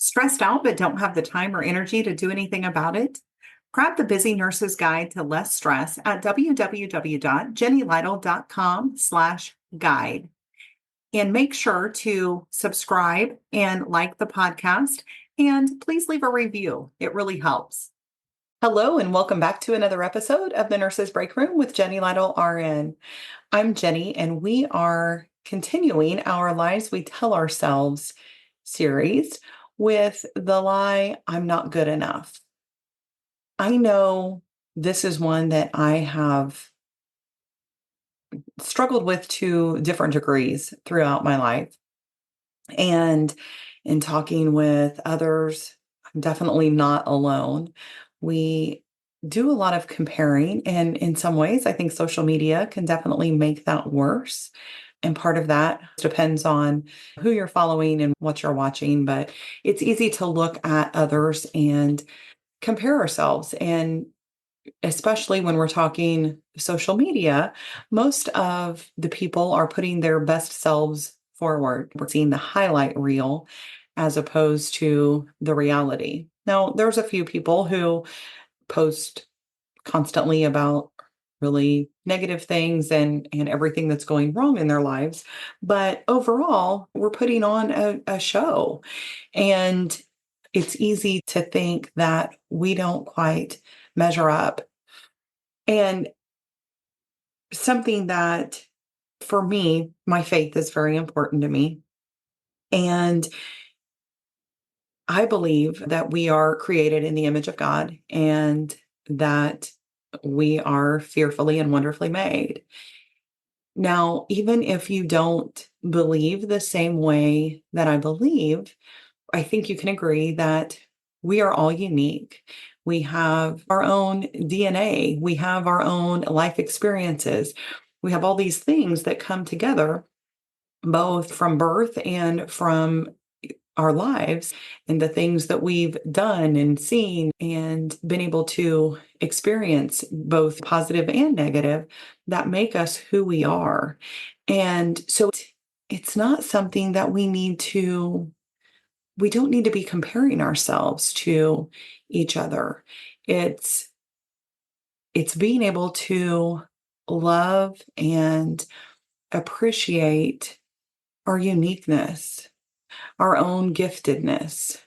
Stressed out but don't have the time or energy to do anything about it? Grab the Busy Nurse's Guide to Less Stress at www.jennylytle.com/guide. And make sure to subscribe and like the podcast. And please leave a review. It really helps. Hello, and welcome back to another episode of the Nurses Breakroom with Jenny Lytle RN. I'm Jenny, and we are continuing our Lies We Tell Ourselves series with the lie, I'm not good enough. I know this is one that I have struggled with to different degrees throughout my life. And in talking with others, I'm definitely not alone. We do a lot of comparing, and in some ways, I think social media can definitely make that worse. And part of that depends on who you're following and what you're watching, but it's easy to look at others and compare ourselves. And especially when we're talking social media, most of the people are putting their best selves forward. We're seeing the highlight reel as opposed to the reality. Now, there's a few people who post constantly about really negative things and everything that's going wrong in their lives. But overall, we're putting on a show. And it's easy to think that we don't quite measure up. And something that for me, my faith is very important to me. And I believe that we are created in the image of God and that we are fearfully and wonderfully made. Now, even if you don't believe the same way that I believe, I think you can agree that we are all unique. We have our own DNA, we have our own life experiences, we have all these things that come together, both from birth and from our lives and the things that we've done and seen and been able to experience, both positive and negative, that make us who we are. And so it's not something that we don't need to be comparing ourselves to each other. It's being able to love and appreciate our uniqueness, our own giftedness.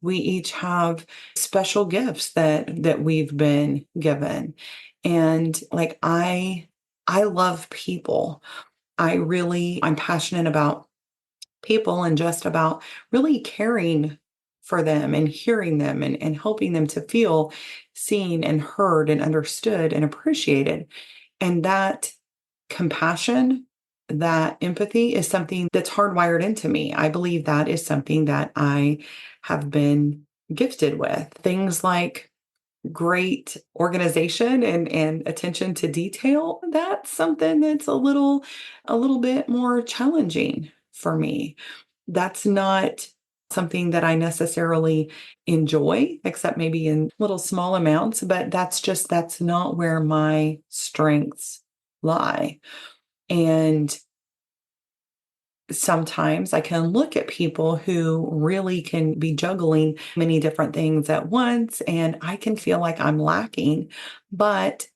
We each have special gifts that we've been given. And like I love people. I'm passionate about people and just about really caring for them and hearing them and helping them to feel seen and heard and understood and appreciated. And that compassion, that empathy is something that's hardwired into me. I believe that is something that I have been gifted with. Things like great organization and attention to detail, that's something that's a little bit more challenging for me. That's not something that I necessarily enjoy, except maybe in little small amounts, but that's not where my strengths lie. And sometimes I can look at people who really can be juggling many different things at once, and I can feel like I'm lacking, but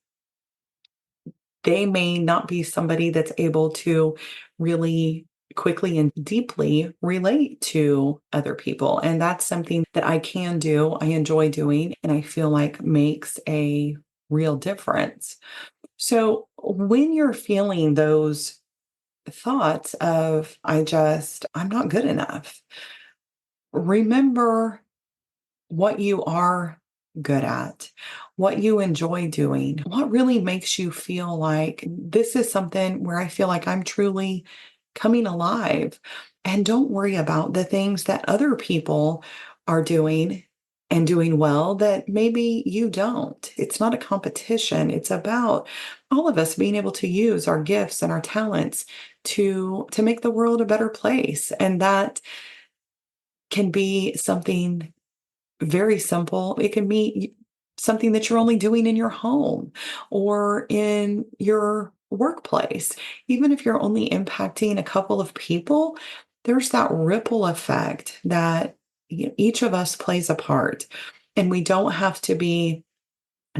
they may not be somebody that's able to really quickly and deeply relate to other people. And that's something that I can do, I enjoy doing, and I feel like makes a real difference. So when you're feeling those thoughts of, I'm not good enough, remember what you are good at, what you enjoy doing, what really makes you feel like this is something where I feel like I'm truly coming alive. And don't worry about the things that other people are doing and doing well that maybe you don't. It's not a competition. It's about all of us being able to use our gifts and our talents to make the world a better place. And that can be something very simple. It can be something that you're only doing in your home or in your workplace. Even if you're only impacting a couple of people, there's that ripple effect that each of us plays a part, and we don't have to be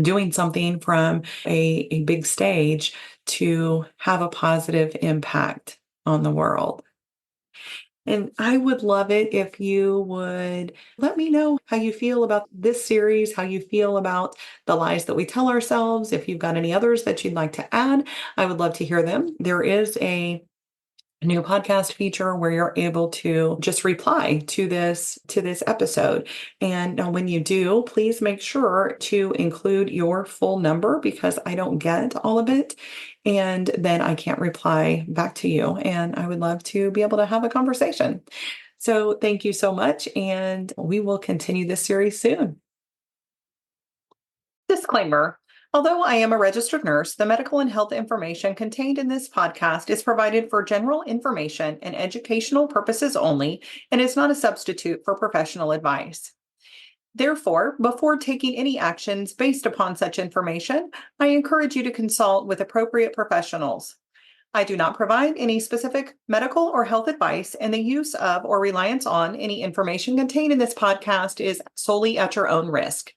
doing something from a big stage to have a positive impact on the world. And I would love it if you would let me know how you feel about this series, how you feel about the lies that we tell ourselves. If you've got any others that you'd like to add, I would love to hear them. There is a new podcast feature where you're able to just reply to this episode. And now when you do, please make sure to include your full number because I don't get all of it, and then I can't reply back to you, and I would love to be able to have a conversation. So thank you so much, and we will continue this series soon. Disclaimer. Although I am a registered nurse, the medical and health information contained in this podcast is provided for general information and educational purposes only and is not a substitute for professional advice. Therefore, before taking any actions based upon such information, I encourage you to consult with appropriate professionals. I do not provide any specific medical or health advice, and the use of or reliance on any information contained in this podcast is solely at your own risk.